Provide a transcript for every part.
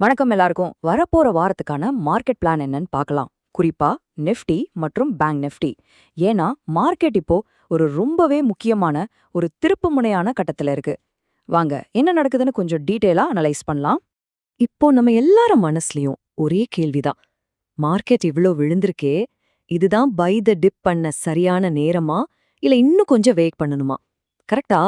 வணக்கம் எல்லாருக்கும். வரப்போற வாரத்துக்கான மார்க்கெட் பிளான் என்னன்னு பார்க்கலாம். குறிப்பா நிஃப்டி மற்றும் பேங்க் நிஃப்டி. ஏன்னா மார்க்கெட் இப்போ ஒரு ரொம்பவே முக்கியமான ஒரு திருப்புமுனையான கட்டத்துல இருக்கு. வாங்க என்ன நடக்குதுன்னு கொஞ்சம் டீட்டெயிலா அனலைஸ் பண்ணலாம். இப்போ நம்ம எல்லாரும் மனசுலயும் ஒரே கேள்விதான். மார்க்கெட் இவ்ளோ விழுந்திருக்கே, இதுதான் பை த டிப் பண்ண சரியான நேரமா இல்ல இன்னும் கொஞ்சம் வெயிட் பண்ணணுமா? கரெக்டா?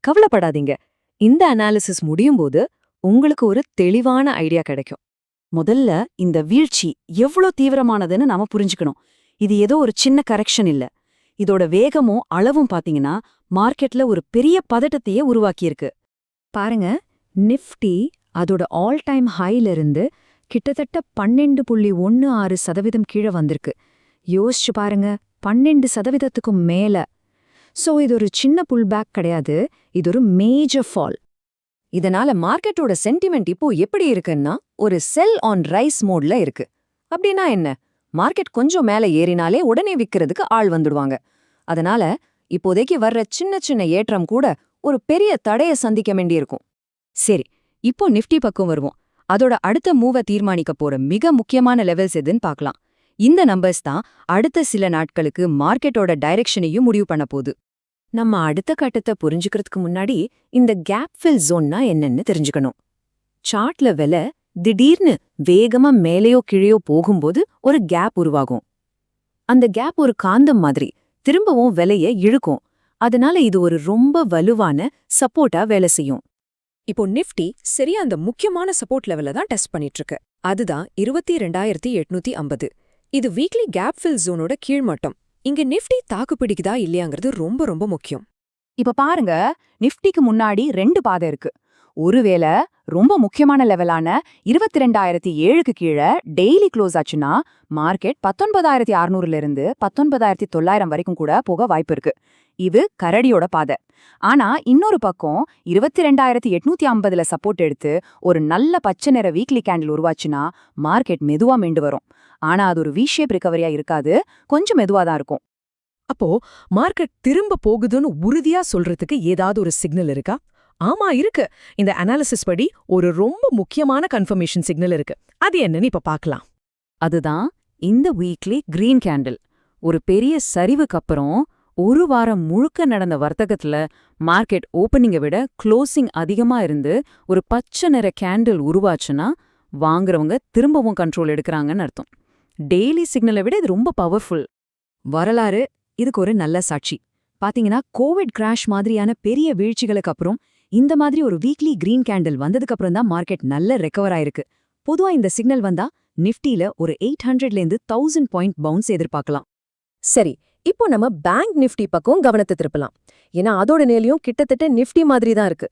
கவலைப்படாதீங்க. இந்த அனாலிசிஸ் முடியும் போது உங்களுக்கு ஒரு தெளிவான ஐடியா கிடைக்கும். முதல்ல இந்த வீழ்ச்சி எவ்ளோ தீவிரமானதுன்னு நாம புரிஞ்சுக்கணும். இது ஏதோ ஒரு சின்ன கரெக்ஷன் இல்ல. இதோட வேகமும் அளவும் பாத்தீங்கன்னா மார்க்கெட்ல ஒரு பெரிய பதட்டத்தையே உருவாக்கியிருக்கு. பாருங்க, நிஃப்டி அதோட ஆல் டைம் ஹைல இருந்து கிட்டத்தட்ட 12.16% கீழே வந்திருக்கு. யோசிச்சு பாருங்க, 12%க்கும் மேல. சோ இது ஒரு சின்ன புல் பேக் கிடையாது, இது ஒரு மேஜர் ஃபால். இதனால மார்க்கெட்டோட சென்டிமெண்ட் இப்போ எப்படி இருக்குன்னா ஒரு செல் ஆன் ரைஸ் மோட்ல இருக்கு. அப்படின்னா என்ன? மார்க்கெட் கொஞ்சம் மேல ஏறினாலே உடனே விக்கிறதுக்கு ஆள் வந்துடுவாங்க. அதனால இப்போதைக்கு வர்ற சின்ன சின்ன ஏற்றம் கூட ஒரு பெரிய தடைய சந்திக்க வேண்டியிருக்கும். சரி, இப்போ நிஃப்டி பக்கம் வருவோம். அதோட அடுத்த மூவ தீர்மானிக்க போற மிக முக்கியமான லெவல்ஸ் எதுன்னு பார்க்கலாம். இந்த நம்பர்ஸ் தான் அடுத்த சில நாட்களுக்கு மார்க்கெட்டோட டைரக்ஷனையும் முடிவு பண்ண போகுது. நம்ம அடுத்த கட்டத்தை புரிஞ்சுக்கிறதுக்கு முன்னாடி இந்த கேப் ஃபில் ஜோன்னா என்னன்னு தெரிஞ்சுக்கணும். சார்ட்ல விலை திடீர்னு வேகமா மேலேயோ கீழேயோ போகும்போது ஒரு கேப் உருவாகும். அந்த கேப் ஒரு காந்தம் மாதிரி திரும்பவும் விலைய இழுக்கும். அதனால இது ஒரு ரொம்ப வலுவான சப்போர்ட்டா வேலை செய்யும். இப்போ நிஃப்டி சரியா அந்த முக்கியமான சப்போர்ட் லெவல தான் டெஸ்ட் பண்ணிட்டு இருக்கு. அதுதான் 22,850. இது வீக்லி கேப் ஃபில் ஜோனோட கீழ்மட்டம். இங்க நிஃப்டி தாக்கு பிடிக்குதா இல்லையாங்கிறது ரொம்ப ரொம்ப முக்கியம். இப்ப பாருங்க, நிஃப்டிக்கு முன்னாடி 2 பாதை இருக்கு. ஒருவேளை ரொம்ப முக்கியமான லெவலான 22,007க்கு கீழே டெய்லி க்ளோஸ் ஆச்சுன்னா மார்க்கெட் 19,600ல இருந்து 19,900 வரைக்கும் கூட போக வாய்ப்பு இருக்கு. இது கரடியோட பாதை. ஆனா இன்னொரு பக்கம் 22,850ல சப்போர்ட் எடுத்து ஒரு நல்ல பச்சை நிற வீக்லி கேண்டில் உருவாச்சுன்னா மார்க்கெட் மெதுவா மீண்டு வரும். ஆனா அது ஒரு வி-ஷேப் ரிகவரியா இருக்காது, கொஞ்சம் மெதுவா தான் இருக்கும். அப்போ மார்க்கெட் திரும்ப போகுதுன்னு உறுதியா சொல்றதுக்கு ஏதாவது ஒரு சிக்னல் இருக்கா? ஆமா இருக்கு. இந்த அனாலிசிஸ் படி ஒரு ரொம்ப முக்கியமான கன்ஃபர்மேஷன் சிக்னல் இருக்கு. அது என்னன்னு இப்ப பார்க்கலாம். அதுதான் இந்த வீக்லி கிரீன் கேண்டில். ஒரு பெரிய சரிவுக்கு அப்புறம் ஒரு வாரம் முழுக்க நடந்த வர்த்தகத்துல மார்க்கெட் ஓப்பனிங்கை விட க்ளோசிங் அதிகமா இருந்து ஒரு பச்சை நிற கேண்டில் உருவாச்சுன்னா வாங்குறவங்க திரும்பவும் கண்ட்ரோல் எடுக்கிறாங்கன்னு அர்த்தம். டெய்லி சிக்னலை விட இது ரொம்ப பவர்ஃபுல். வரலாறு இதுக்கு ஒரு நல்ல சாட்சி. பாத்தீங்கன்னா கோவிட் கிராஷ் மாதிரியான பெரிய வீழ்ச்சிகளுக்கு அப்புறம் இந்த மாதிரி ஒரு வீக்லி கிரீன் கேண்டில் வந்ததுக்கு அப்புறம் தான் மார்க்கெட் நல்ல ரெக்கவர் ஆயிருக்கு. பொதுவா இந்த சிக்னல் வந்தா நிஃப்டில ஒரு 800லேருந்து 1000 பாயிண்ட் பவுன்ஸ் எதிர்பார்க்கலாம். சரி, இப்போ நம்ம பேங்க் நிஃப்டி பக்கம் கவனத்தை திருப்பலாம். ஏன்னா அதோட நிலையும் கிட்டத்தட்ட நிஃப்டி மாதிரி தான் இருக்கு.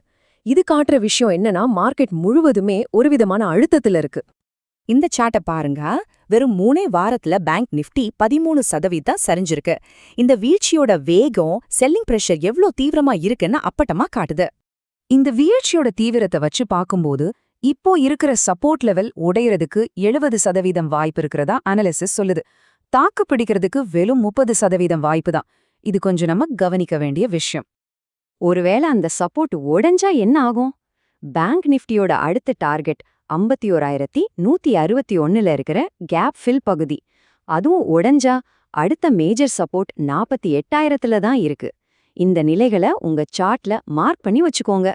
இது காட்டுற விஷயம் என்னன்னா மார்க்கெட் முழுவதுமே ஒரு விதமான அழுத்தத்துல இருக்கு. இந்த சார்ட்டை பாருங்க, வெறும் 3 வாரத்துல பேங்க் நிஃப்டி 13% சரிஞ்சிருக்கு. இந்த வீழ்ச்சியோட வேகம் செல்லிங் பிரஷர் எவ்ளோ தீவிரமா இருக்குன்னு அப்பட்டமா காட்டுது. இந்த வீழ்ச்சியோட தீவிரத்தை வச்சு பார்க்கும்போது இப்போ இருக்கிற சப்போர்ட் லெவல் உடையறதுக்கு 70% வாய்ப்பு இருக்கிறதா அனாலிசிஸ் சொல்லுது. தாக்கு பிடிக்கிறதுக்கு வெறும் 30% வாய்ப்பு தான். இது கொஞ்சம் நம்ம கவனிக்க வேண்டிய விஷயம். ஒருவேளை அந்த சப்போர்ட் உடைஞ்சா என்ன ஆகும்? பேங்க் நிஃப்டியோட அடுத்த டார்கெட் 51,161ல இருக்கிற கேப் ஃபில் பகுதி. அதுவும் உடைஞ்சா அடுத்த மேஜர் சப்போர்ட் 48,000ல தான் இருக்கு. இந்த நிலைகளை உங்க சார்ட்ல மார்க் பண்ணி வச்சுக்கோங்க.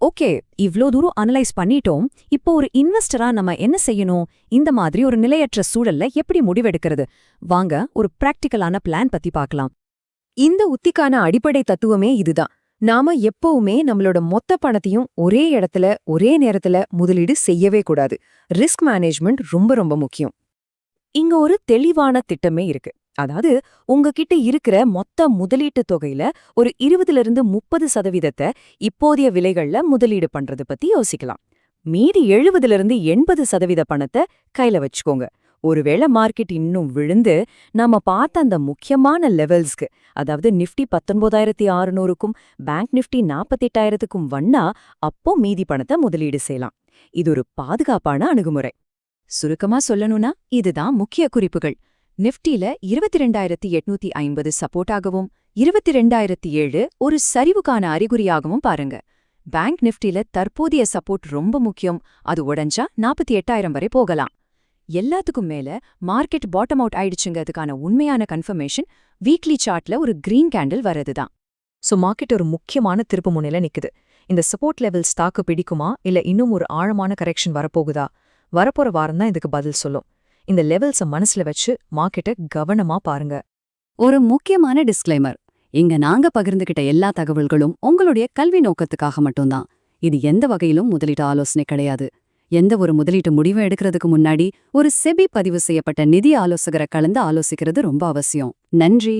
ஓகே, இவ்ளோ தூரம் அனலைஸ் பண்ணிட்டோம். இப்போ ஒரு இன்வெஸ்டரா நம்ம என்ன செய்யணும்? இந்த மாதிரி ஒரு நிலையற்ற சூழல்ல எப்படி முடிவெடுக்கிறது? வாங்க ஒரு பிராக்டிக்கலான பிளான் பத்தி பார்க்கலாம். இந்த உத்திக்கான அடிப்படை தத்துவமே இதுதான். நாம எப்பவுமே நம்மளோட மொத்த பணத்தையும் ஒரே இடத்துல ஒரே நேரத்துல முதலீடு செய்யவே கூடாது. ரிஸ்க் மேனேஜ்மெண்ட் ரொம்ப ரொம்ப முக்கியம். இங்க ஒரு தெளிவான திட்டமே இருக்கு. அதாவது உங்ககிட்ட இருக்கிற மொத்த முதலீட்டு தொகையில ஒரு 20-30% இப்போதைய விலைகள்ல முதலீடு பண்றது பத்தி யோசிக்கலாம். மீதி 70-80% பணத்தை கையில வச்சுக்கோங்க. ஒருவேளை மார்க்கெட் இன்னும் விழுந்து நாம பார்த்த அந்த முக்கியமான லெவல்ஸ்க்கு, அதாவது நிஃப்டி 19,600க்கும் பேங்க் நிஃப்டி 48,000க்கும் வண்ணா அப்போ மீதி பணத்தை முதலீடு செய்யலாம். இது ஒரு பாதுகாப்பான அணுகுமுறை. சுருக்கமா சொல்லணும்னா இதுதான் முக்கிய குறிப்புகள். நிஃப்டில 22,850 சப்போர்ட்டாகவும் 22,007 ஒரு சரிவுக்கான அறிகுறியாகவும் பாருங்க. பேங்க் நிஃப்டில தற்போதைய சப்போர்ட் ரொம்ப முக்கியம். அது உடைஞ்சா 48,000 வரை போகலாம். எல்லாத்துக்கும் மேல மார்க்கெட் பாட்டம் அவுட் ஆயிடுச்சுங்கிறதுக்கான உண்மையான கன்ஃபர்மேஷன் வீக்லி சார்ட்ல ஒரு கிரீன் கேண்டில் வரதுதான். சோ மார்க்கெட் ஒரு முக்கியமான திருப்பு முனையில நிக்குது. இந்த சப்போர்ட் லெவல்ஸ் தாக்கு பிடிக்குமா இல்ல இன்னும் ஒரு ஆழமான கரெக்ஷன் வரப்போகுதா? வரப்போற வாரம் தான் இதுக்கு பதில் சொல்லும். இந்த லெவல்ஸ மனசுல வச்சு மார்க்கெட்டை கவனமா பாருங்க. ஒரு முக்கியமான டிஸ்க்ளைமர். இங்க நாங்க பகிர்ந்துகிட்ட எல்லா தகவல்களும் உங்களுடைய கல்வி நோக்கத்துக்காக மட்டும்தான். இது எந்த வகையிலும் முதலீட்டு ஆலோசனை கிடையாது. எந்த ஒரு முதலீட்டு முடிவை எடுக்கிறதுக்கு முன்னாடி ஒரு செபி பதிவு செய்யப்பட்ட நிதி ஆலோசகரை கலந்து ஆலோசிக்கிறது ரொம்ப அவசியம். நன்றி.